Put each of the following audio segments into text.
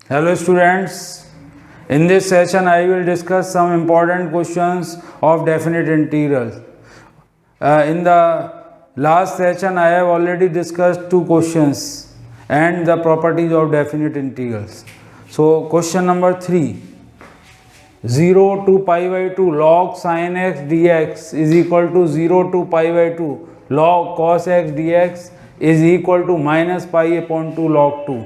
Hello students, in this session I will discuss some important questions of definite integrals. In the last session I have already discussed two questions and the properties of definite integrals. So question number 3, 0 to pi by 2 log sin x dx is equal to 0 to pi by 2 log cos x dx is equal to minus pi upon 2 log 2.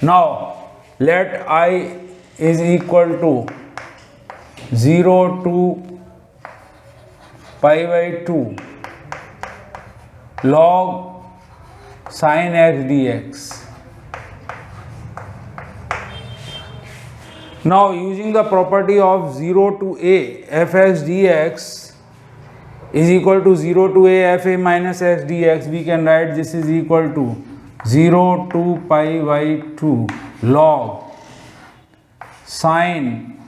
Now let I is equal to 0 to pi by 2 log sin x dx. Now using the property of 0 to a fx dx is equal to 0 to a fa minus x dx, we can write this is equal to 0 to pi by 2 log sin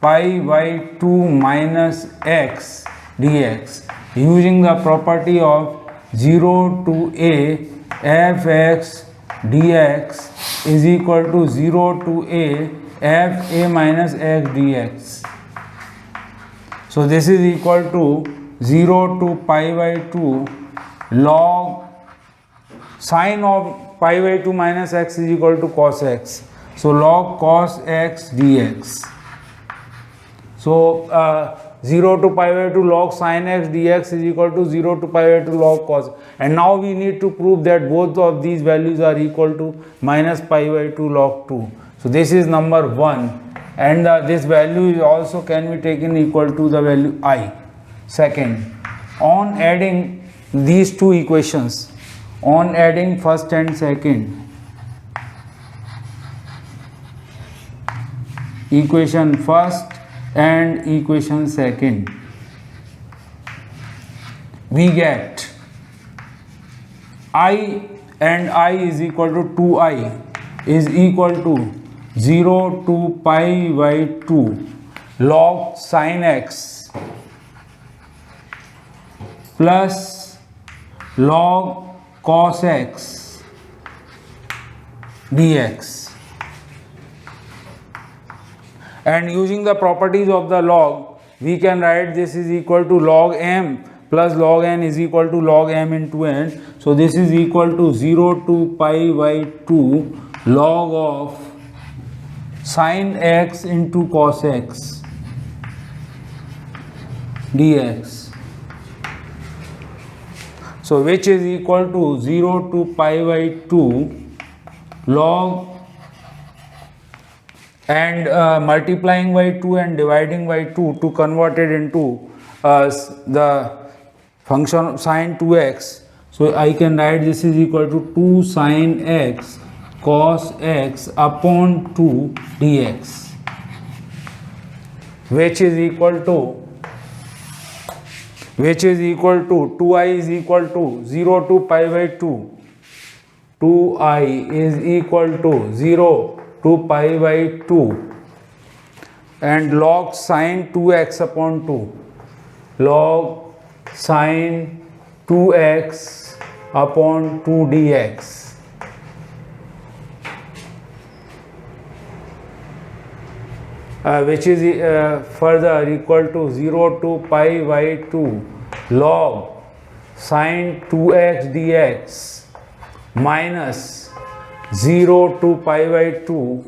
pi by 2 minus x dx, using the property of 0 to a fx dx is equal to 0 to a fa minus x dx. So this is equal to 0 to pi by 2 log sin of pi by 2 minus x is equal to cos x. So log cos x dx. So 0 to pi by 2 log sin x dx is equal to 0 to pi by 2 log cos. And now we need to prove that both of these values are equal to minus pi by 2 log 2. So this is number 1, and this value is also can be taken equal to the value I. Second, on adding these two equations, on adding first and second, equation first and equation second, we get I and I is equal to 2I is equal to 0 to pi by 2 log sin x plus log cos x dx. And using the properties of the log, we can write this is equal to log m plus log n is equal to log m into n. So this is equal to 0 to pi by 2 log of sin x into cos x dx. So which is equal to 0 to pi by 2 log and multiplying by 2 and dividing by 2 to convert it into the function sin 2x. So I can write this is equal to 2 sin x cos x upon 2 dx, which is equal to 2i is equal to 0 to pi by 2, 2i is equal to 0 to pi by 2 and log sin 2x upon 2, log sin 2x upon 2 dx. Which is further equal to 0 to pi by 2 log sin 2x dx minus 0 to pi by 2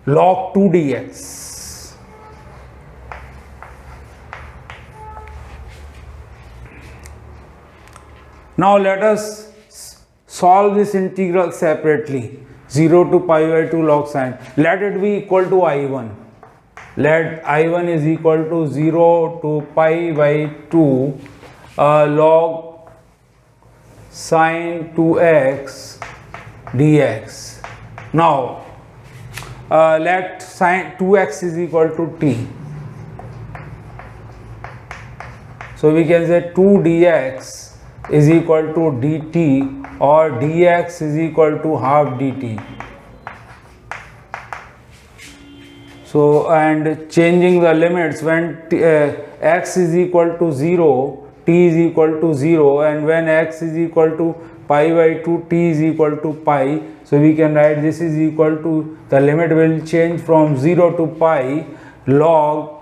log 2 dx. Now let us solve this integral separately. 0 to pi by 2 log sin. Let it be equal to I1. Let I1 is equal to 0 to pi by 2 log sin 2x dx. Now let sin 2x is equal to t. So we can say 2 dx is equal to dt or dx is equal to half dt. So and changing the limits when x is equal to 0, t is equal to 0, and when x is equal to pi by 2 t is equal to pi. So we can write this is equal to, the limit will change from 0 to pi log,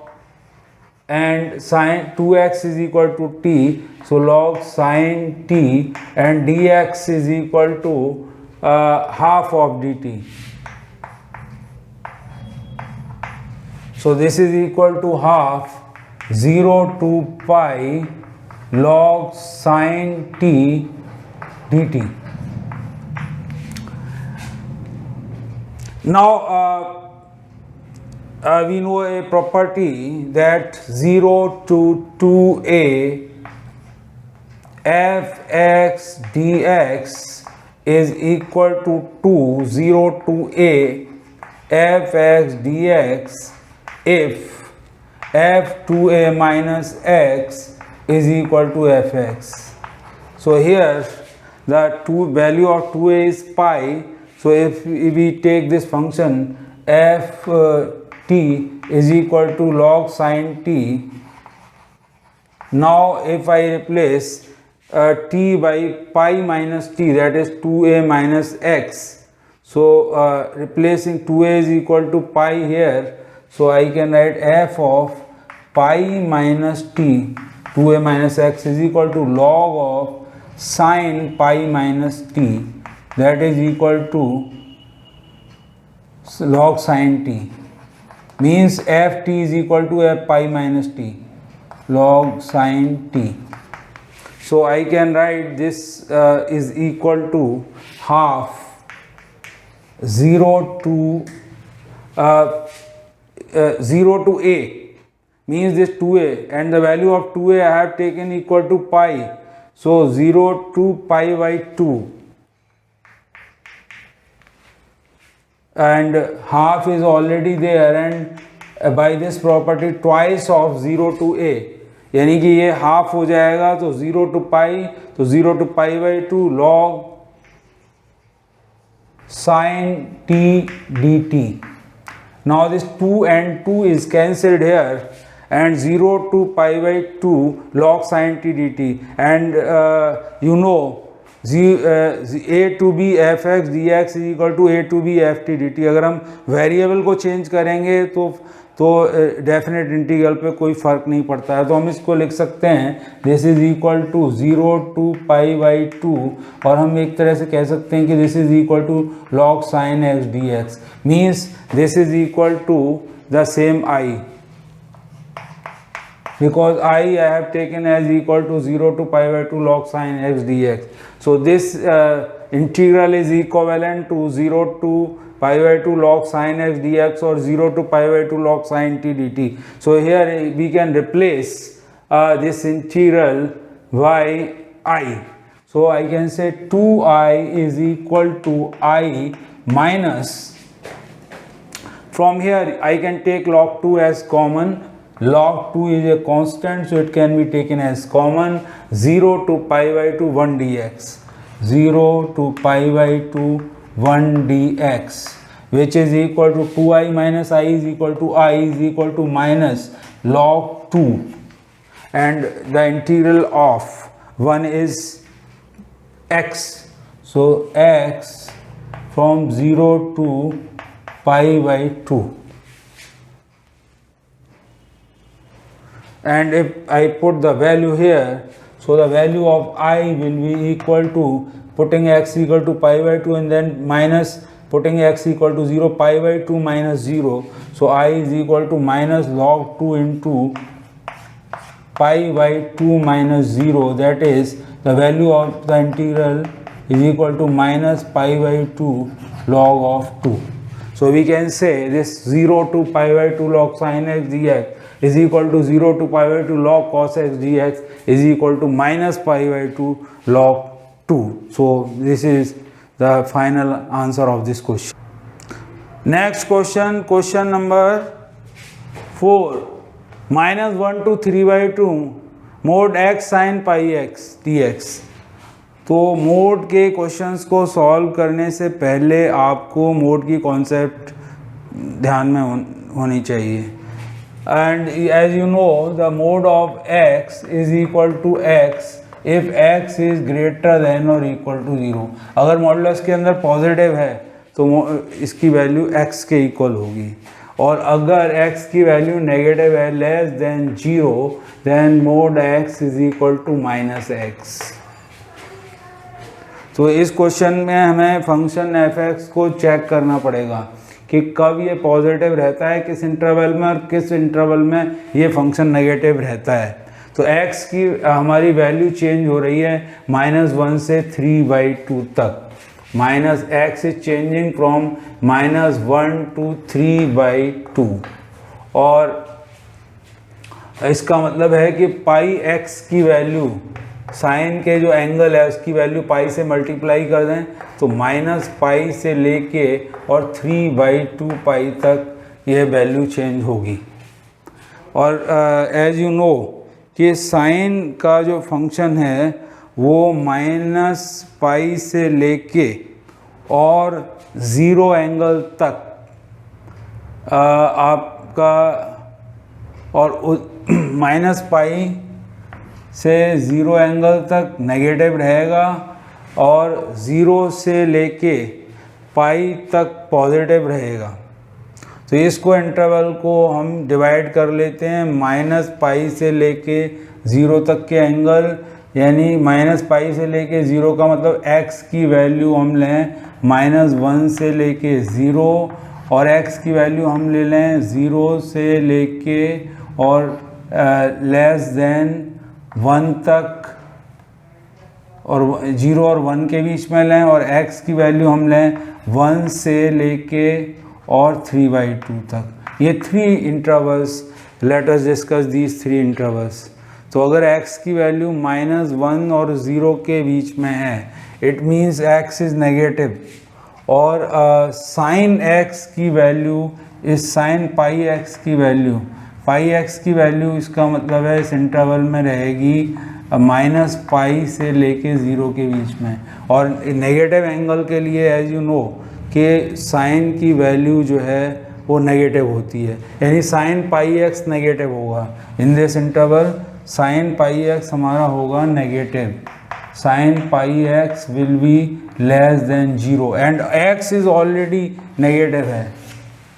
and sine 2x is equal to t, so log sine t, and dx is equal to half of dt. So this is equal to half 0 to pi log sine t dt. Now we know a property that 0 to 2a fx dx is equal to 2, 0 to a fx dx if f2a minus x is equal to fx. So here the value of 2a is pi. So if we take this function f t is equal to log sine t, now if I replace t by pi minus t, that is 2a minus x, so replacing 2a is equal to pi here, so I can write f of pi minus t, 2a minus x is equal to log of sine pi minus t, that is equal to log sine t, means f t is equal to f pi minus t log sine t. So I can write this is equal to half 0 to 0 to a, means this 2a, and the value of 2a I have taken equal to pi, so 0 to pi by 2, and half is already there, and by this property twice of 0 to a, यानी कि ये half हो जाएगा, तो 0 to pi, तो 0 to pi by 2 log sine t dt. Now this 2 and 2 is cancelled here, and 0 to pi by 2 log sine t dt, and you know a to b fx dx is equal to a to b ft dt. अगर हम variable को change करेंगे तो definite integral पे कोई फ़र्क नहीं पड़ता है, तो हम इसको लिख सकते हैं this is equal to 0 two pi by 2, और हम एक तरह से कह सकते हैं कि this is equal to log sin x dx, means this is equal to the same i, because I have taken as equal to 0 to pi by 2 log sin x dx. So this integral is equivalent to 0 to pi by 2 log sin x dx or 0 to pi by 2 log sin t dt. So here we can replace this integral by I. So I can say 2i is equal to I minus, from here I can take log 2 as common. Log 2 is a constant, so it can be taken as common. 0 to pi by 2 1 dx, 0 to pi by 2 1 dx, which is equal to 2i minus I is equal to I is equal to minus log 2, and the integral of 1 is x, so x from 0 to pi by 2. And if I put the value here, so the value of I will be equal to putting x equal to pi by 2 and then minus putting x equal to 0, pi by 2 minus 0, so I is equal to minus log 2 into pi by 2 minus 0, that is the value of the integral is equal to minus pi by 2 log of 2. So we can say this 0 to pi by 2 log sin x dx is equal to 0 to pi by 2 log cos x dx is equal to minus pi by 2 log 2. So this is the final answer of this question. Next question, question number 4. Minus 1 to 3 by 2 mod x sin pi x dx. तो mode के questions को solve करने से पहले आपको mode की concept ध्यान में होनी चाहिए. And as you know, the mode of x is equal to x if x is greater than और इक्वल टू 0। अगर मॉडुलस के अंदर पॉजिटिव है तो इसकी वैल्यू x के इक्वल होगी, और अगर x की वैल्यू नेगेटिव है less than 0 then mod x is equal to -x। तो इस क्वेश्चन में हमें फंक्शन f(x) को चेक करना पड़ेगा कि कब ये पॉजिटिव रहता है, किस इंटरवल में, और किस इंटरवल में ये फंक्शन नेगेटिव रहता है। तो x की हमारी वैल्यू चेंज हो रही है -1 से 3/2 तक। -x is changing from -1 to 3/2, और इसका मतलब है कि पाई x की वैल्यू, साइन के जो एंगल है उसकी वैल्यू पाई से मल्टीप्लाई कर दें तो -पाई से लेके और 3/2 पाई तक यह वैल्यू चेंज होगी। और एज यू नो कि साइन का जो फंक्शन है वो -पाई से लेके और 0 एंगल तक आपका, और -पाई से 0 एंगल तक नेगेटिव रहेगा और 0 से लेके पाई तक पॉजिटिव रहेगा। तो इसको इंटरवल को हम डिवाइड कर लेते हैं, -पाई से लेके 0 तक के एंगल, यानी -पाई से लेके 0 का मतलब x की वैल्यू हम लें -1 से लेके 0, और x की वैल्यू हम ले लें 0 से लेके और लेस देन 1 तक, और 0 और 1 के बीच में लें, और x की वैल्यू हम लें 1 से लेके और 3/2 तक। ये 3 intervals, let us discuss these 3 intervals. तो अगर x की वैल्यू -1 और 0 के बीच में है, it means x is negative, और साइन x की वैल्यू इस साइन पाई x की वैल्यू, पाई x की वैल्यू इसका मतलब है इस इंटरवल में रहेगी -पाई से लेके 0 के बीच में। और नेगेटिव एंगल के लिए एज यू नो कि साइन की वैल्यू जो है वो नेगेटिव होती है, यानी साइन पाई x नेगेटिव होगा in this interval. Sign pi x हमारा होगा negative, sign pi x will be less than 0, and x is already negative है,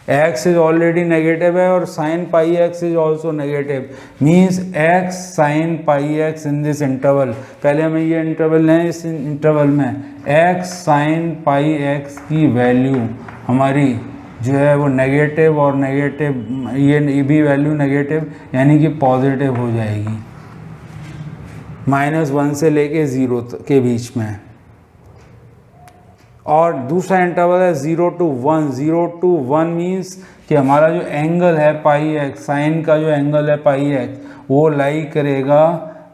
x इज ऑलरेडी नेगेटिव है, और sign pi x is also negative, means x sine pi x in this interval. पहले हमें ये interval लें, इस interval में x sine pi x की वैल्यू हमारी जो है वो नेगेटिव, और नेगेटिव ये भी वैल्यू नेगेटिव यानी कि पॉजिटिव हो जाएगी -1 से लेके 0 के बीच में। और दूसरा इंटरवल है 0 to 1। 0 to 1 मीन्स कि हमारा जो एंगल है पाई x, साइन का जो एंगल है पाई x, वो लाई करेगा,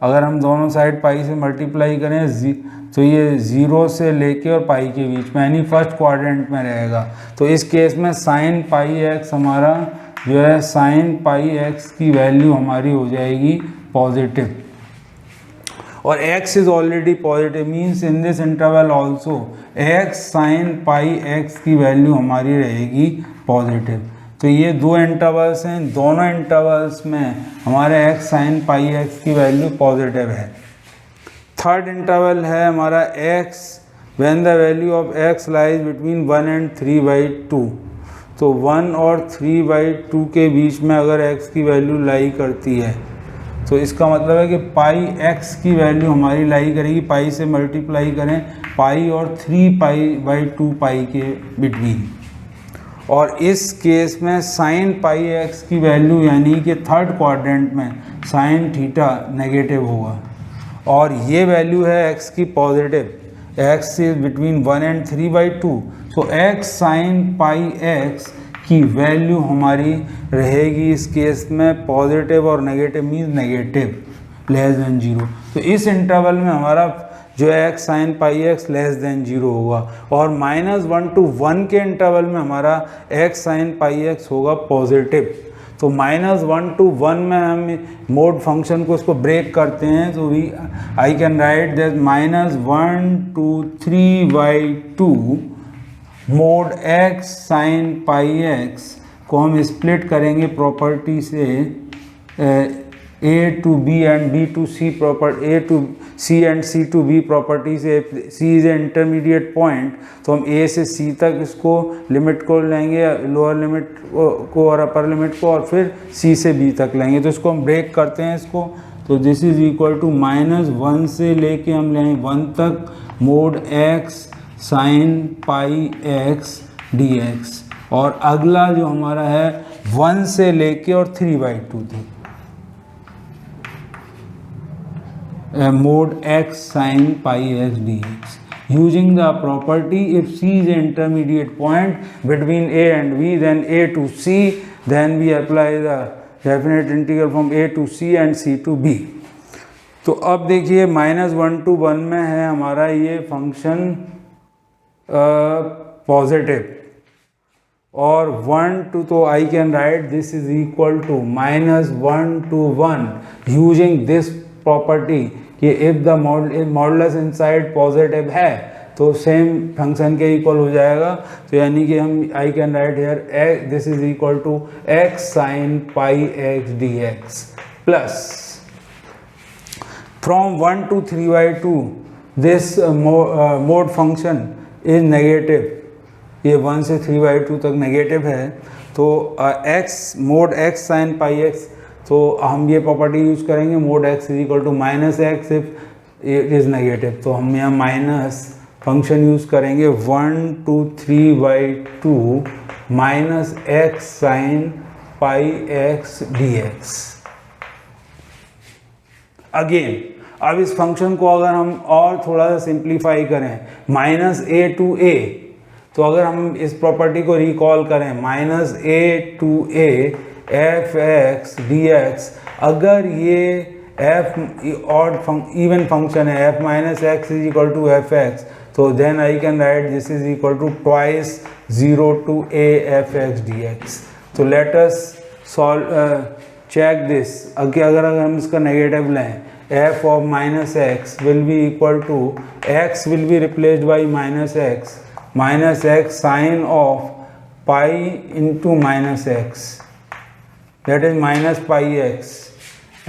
अगर हम दोनों साइड पाई से मल्टीप्लाई करें तो ये 0 से लेके और पाई के बीच में, यानी फर्स्ट क्वाड्रेंट में रहेगा। तो इस केस में साइन पाई x हमारा जो है, साइन पाई x की वैल्यू हमारी हो जाएगी पॉजिटिव, और x is already positive, means in this interval also x sine pi x की वैल्यू हमारी रहेगी पॉजिटिव। तो ये 2 इंटरवल्स हैं, दोनों इंटरवल्स में हमारे x साइन पाई x की वैल्यू पॉजिटिव है। थर्ड इंटरवल है हमारा x when the value of x lies between 1 and 3/2। तो 1 और 3/2 के बीच में अगर x की वैल्यू लाई करती है तो इसका मतलब है कि पाई x की वैल्यू हमारी लाई करेगी, पाई से मल्टीप्लाई करें पाई और 3/2 पाई के बिटवीन। और इस केस में साइन पाई x की वैल्यू यानी कि थर्ड क्वाड्रेंट में साइन थीटा नेगेटिव होगा, और ये वैल्यू है x की positive, x is between 1 and 3/2। So x sine pi x की वैल्यू हमारी रहेगी इस केस में पॉजिटिव, और negative means negative less than 0। तो इस इंटरवल में हमारा जो है x sine pi x less than 0 होगा, और -1 to 1 के इंटरवल में हमारा x साइन पाई x होगा पॉजिटिव। तो -1 to 1 में हम मोड फंक्शन को इसको ब्रेक करते हैं, तो आई can right that -1 to 3/2 mode x sine pi x को हम स्प्लिट करेंगे प्रॉपर्टी से A to B and B to C property, A to C and C to B property से C is an intermediate point, तो हम A से C तक इसको लिमिट को लेंगे, लोअर लिमिट को और अपर लिमिट को, और फिर C से B तक लेंगे। तो इसको हम ब्रेक करते हैं इसको, तो दिस इज इक्वल टू -1 से लेके हम लेंगे 1 तक mode x sine pi x dx, और अगला जो हमारा है 1 से लेके और 3/2 तक mod x sin pi x dx, using the property if C is an intermediate point between A and B, then A to C, then we apply the definite integral from A to C and C to B। तो अब देखिए -1 to 1 में है हमारा ये function positive, और 1 to, तो I can write this is equal to -1 to 1 using this property कि if the modulus inside positive है तो सेम फंक्शन के इक्वल हो जाएगा। तो यानी कि हम I can write here this is equal to x sine pi x dx plus from 1 to 3/2 this mod function is negative, ये 1 से 3/2 तक नेगेटिव है। तो x mod x sine pi x, तो हम ये प्रॉपर्टी यूज करेंगे mod x is equal to -x if it is negative. तो हम यहाँ माइनस फंक्शन यूज करेंगे 1 to 3/2 minus x sine pi x dx। Again अब इस फंक्शन को अगर हम और थोड़ा सा सिंप्लीफाई करें -a to a, तो अगर हम इस प्रॉपर्टी को रिकॉल करें -a to a f(x) dx, अगर ये f ऑड इवन फंक्शन है f minus x is equal to fx, तो then I can write this is equal to twice 0 to a f(x) dx। तो let us solve check this. अगर हम इसका negative लें f of -x will be equal to x will be replaced by -x sine of pi into -x, that is minus pi x,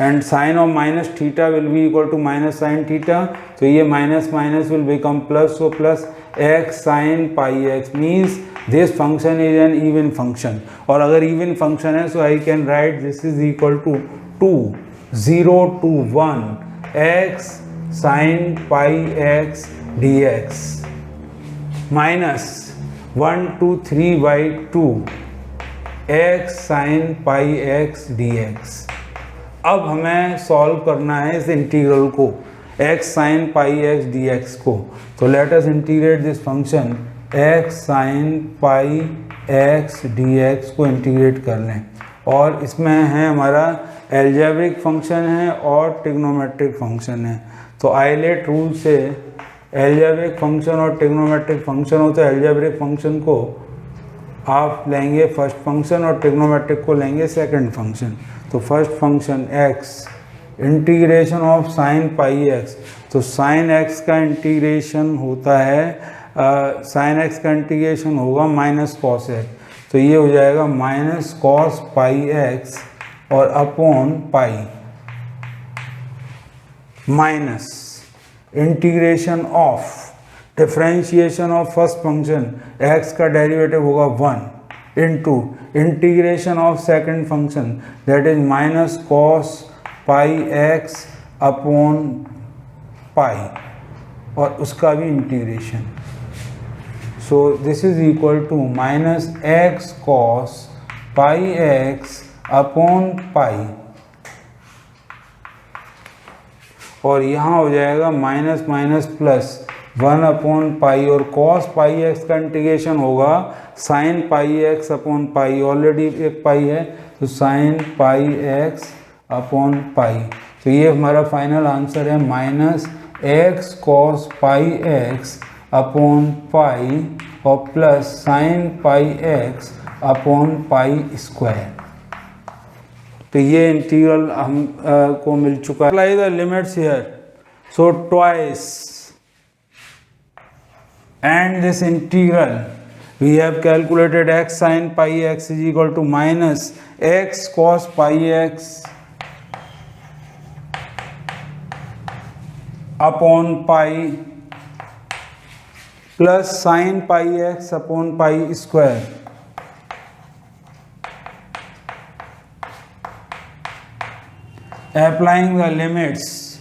and sine of minus theta will be equal to minus sin theta, so ये minus will become plus, so plus x sin pi x means this function is an even function, और अगर even function है so I can write this is equal to 2 0 to 1 x sin pi x dx minus 1 to 3/2 x sine pi x dx। अब हमें solve करना है इस integral को x sine pi x dx को। तो let us integrate this function x sine pi x dx को integrate कर लें, और इसमें है हमारा एल्जेब्रिक फंक्शन है और ट्रिग्नोमेट्रिक फंक्शन है। तो आइलेट रूल से एल्जेब्रिक फंक्शन और ट्रिग्नोमेट्रिक फंक्शन हो, तो एल्जेब्रिक फंक्शन को आप लेंगे फर्स्ट फंक्शन और ट्रिग्नोमेट्रिक को लेंगे सेकंड फंक्शन। तो first function x integration of sine pi x, तो साइन x का इंटीग्रेशन होता है साइन x का इंटीग्रेशन होगा माइनस कॉस x, तो ये हो जाएगा माइनस कॉस पाई x और upon pi minus integration of differentiation of first function x का डेरिवेटिव होगा 1 into integration of second function that is minus cos pi x upon pi और उसका भी integration. So this is equal to minus x cos pi x upon pi, और यहाँ हो जाएगा minus minus plus 1 upon pi, और cos pi x का integration होगा sine pi x upon pi, already एक पाई है तो sine pi x upon pi. तो ये हमारा फाइनल आंसर है minus x cos pi x upon pi और plus sine pi x upon pi square. तो ये इंटीग्रल हम को मिल चुका है। Apply the limits here, so twice and this integral we have calculated x sin pi x is equal to minus x cos pi x upon pi plus sin pi x upon pi square. Applying the limits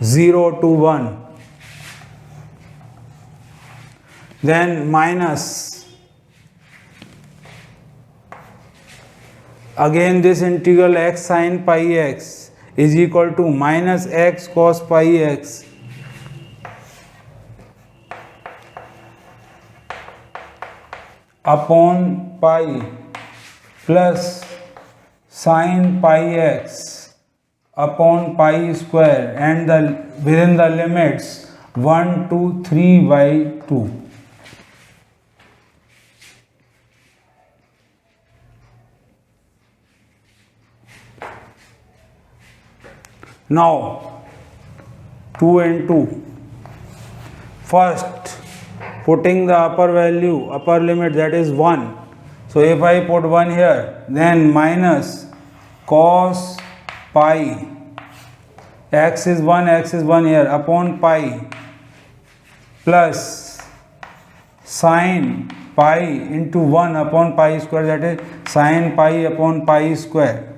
0 to 1, then minus again this integral x sin pi x is equal to minus x cos pi x upon pi plus sin pi x upon pi square, and within the limits 1 to 3 by 2. Now 2 and 2. First, putting the upper limit, that is 1. So if I put 1 here, then minus cos pi x is 1 here upon pi plus sin pi into 1 upon pi square, that is sin pi upon pi square,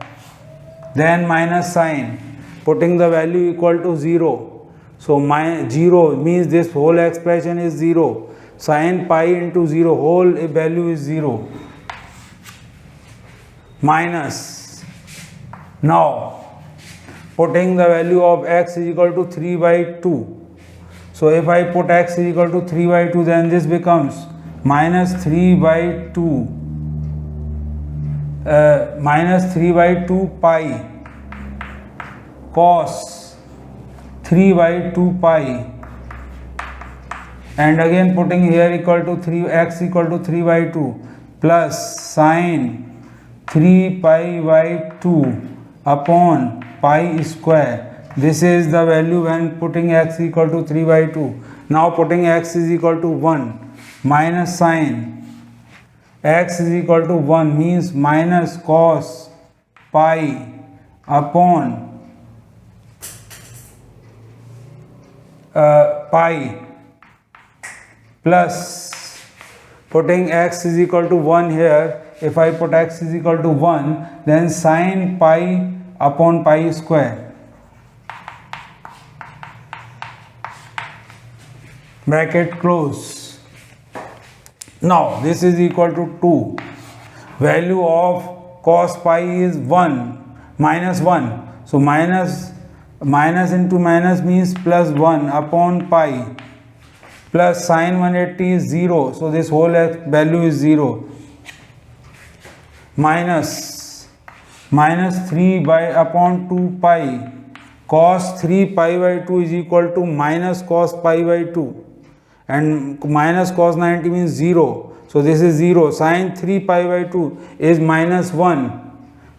then minus sin, putting the value equal to 0. So 0 means this whole expression is 0. Sin pi into 0, whole value is 0. Minus, now putting the value of x is equal to 3 by 2. So if I put x is equal to 3 by 2, then this becomes minus 3 by 2 pi cos 3 by 2 pi, and again putting here equal to 3, x equal to 3 by 2 plus sin 3 pi by 2 upon pi square. This is the value when putting x equal to 3 by 2. Now putting x is equal to 1, minus sin x is equal to 1 means minus cos pi upon pi plus putting x is equal to 1 here. If I put x is equal to 1, then sin pi upon pi square, bracket close. Now this is equal to 2. Value of cos pi is 1 minus 1. So minus into minus means plus 1 upon pi plus sin 180 is 0. So this whole value is 0. Minus 3 by upon 2 pi cos 3 pi by 2 is equal to minus cos pi by 2, and minus cos 90 means 0. So this is 0. Sin 3 pi by 2 is minus 1.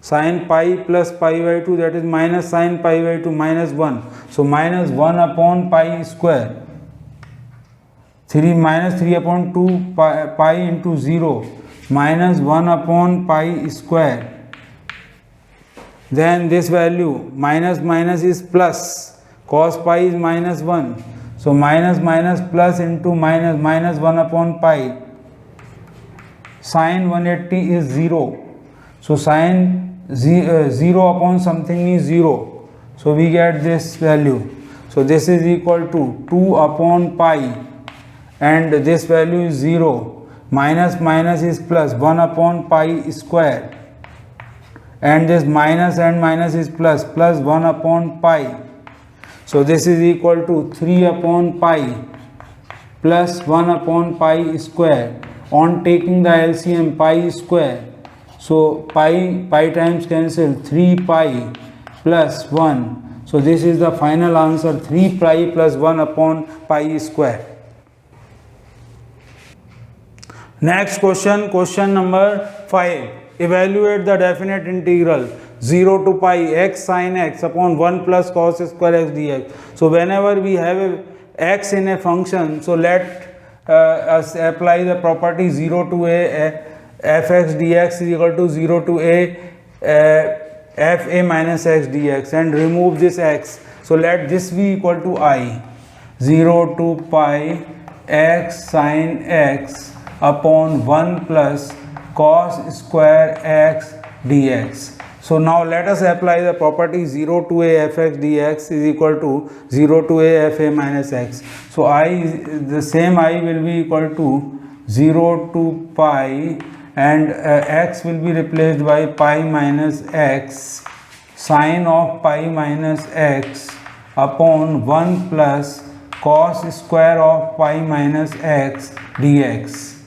Sin pi plus pi by 2, that is minus sin pi by 2 minus 1. So minus 1 upon pi square. Minus 3 upon 2 pi into 0 minus 1 upon pi square. Then this value minus is plus, cos pi is minus 1. So minus plus into minus 1 upon pi. Sin 180 is 0. So sin 0 upon something is 0. So we get this value. So this is equal to 2 upon pi, and this value is 0. Minus is plus, 1 upon pi square, and this minus and minus is plus 1 upon pi. So this is equal to 3 upon pi plus 1 upon pi square. On taking the LCM, pi square, so pi times cancel, 3 pi plus 1. So this is the final answer, 3 pi plus 1 upon pi square. Next question number 5. Evaluate the definite integral 0 to pi x sin x upon 1 plus cos square x dx. So whenever we have a x in a function, so let us apply the property 0 to a fx dx is equal to 0 to a fa minus x dx, and remove this x. So let this be equal to I. 0 to pi x sin x upon 1 plus cos square x dx. So now let us apply the property 0 to a fx dx is equal to 0 to a fa minus x. So the same I will be equal to 0 to pi, and x will be replaced by pi minus x sine of pi minus x upon 1 plus cos square of pi minus x dx.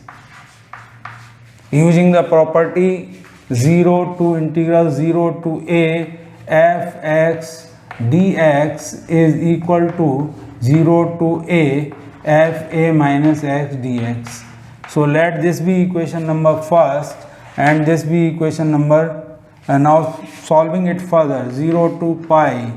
Using the property 0 to integral 0 to a fx dx is equal to 0 to a fa minus x dx. So let this be equation number first and this be equation number, now solving it further, 0 to pi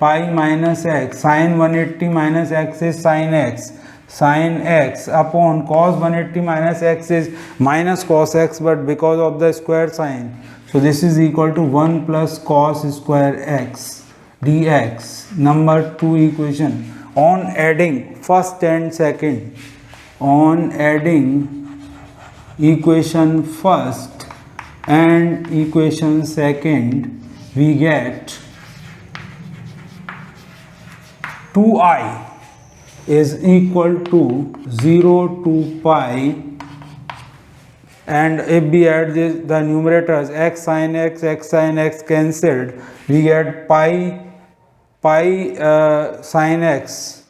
minus x sin 180 minus x is sin x upon cos 180 minus x is minus cos x, but because of the square sign, so this is equal to 1 plus cos square x dx. Number 2 equation. On adding first and second, on adding equation first and equation second, we get 2i is equal to 0 to pi, and if we add the numerators x sin x cancelled, we get pi sin x,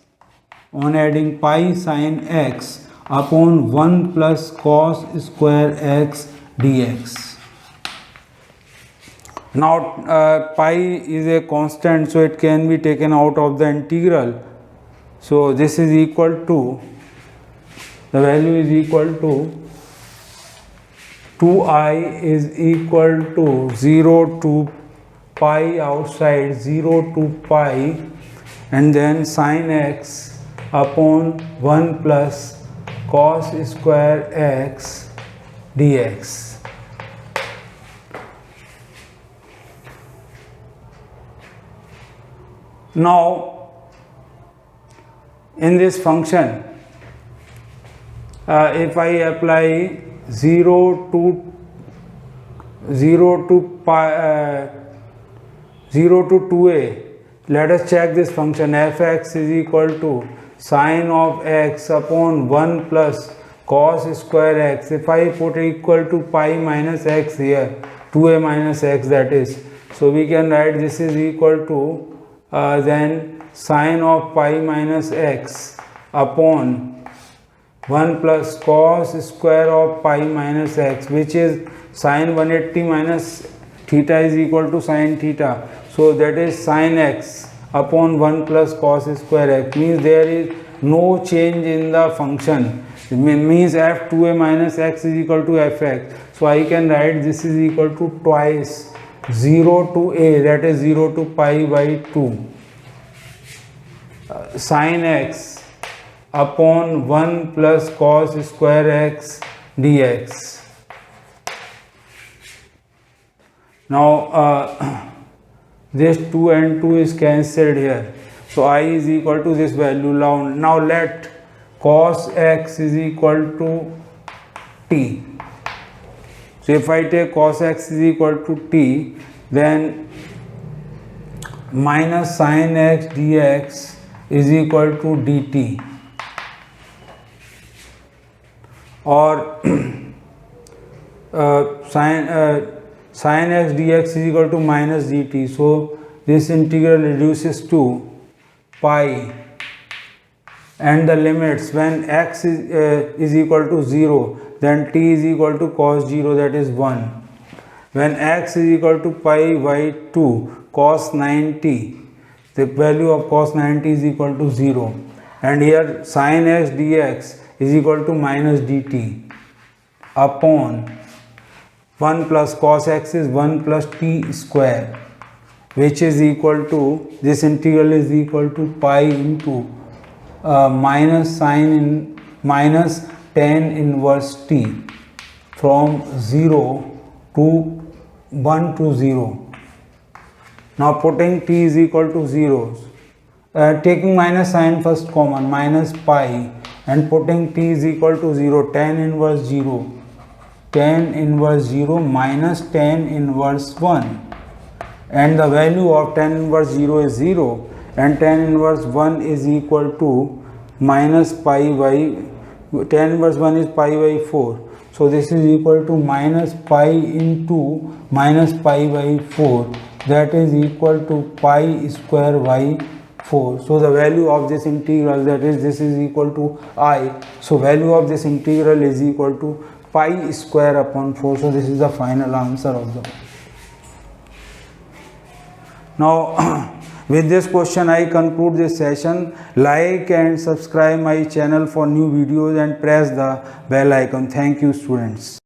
on adding pi sin x upon 1 plus cos square x dx. Now pi is a constant, so it can be taken out of the integral. So this is equal to, the value is equal to 2i is equal to 0 to pi outside, 0 to pi, and then sin x upon 1 plus cos square x dx. Now in this function, if I apply 0 to pi 0 to 2a, let us check this function. Fx is equal to sine of x upon 1 plus cos square x. If I put equal to pi minus x here, 2a minus x that is, so we can write this is equal to then sine of pi minus x upon 1 plus cos square of pi minus x, which is sine 180 minus theta is equal to sine theta. So that is sine x upon 1 plus cos square x, means there is no change in the function. It means f2a minus x is equal to fx. So I can write this is equal to twice 0 to a, that is 0 to pi by 2 sin x upon 1 plus cos square x dx. Now this 2 and 2 is cancelled here, so I is equal to this value. Now let cos x is equal to t. So if I take cos x is equal to t, then minus sin x dx is equal to dt, or sin x dx is equal to minus dt. So this integral reduces to pi, and the limits when x is equal to 0, then t is equal to cos 0, that is 1. When x is equal to pi by 2 cos 90, the value of cos 90 is equal to 0, and here sin x dx is equal to minus dt upon 1 plus cos x is 1 plus t square, which is equal to, this integral is equal to pi into minus minus tan inverse t from 0 to 1 to 0. Now putting t is equal to 0, taking minus sign first common, minus pi, and putting t is equal to 0, tan inverse 0, tan inverse 0 minus tan inverse 1, and the value of tan inverse 0 is 0 and tan inverse 1 is equal to minus pi by, tan inverse 1 is pi by 4. So this is equal to minus pi into minus pi by 4, that is equal to pi square by 4. So the value of this integral, that is, this is equal to I. So value of this integral is equal to pi square upon 4. So this is the final answer of the. Now with this question I conclude this session. Like and subscribe my channel for new videos and press the bell icon. Thank you, students.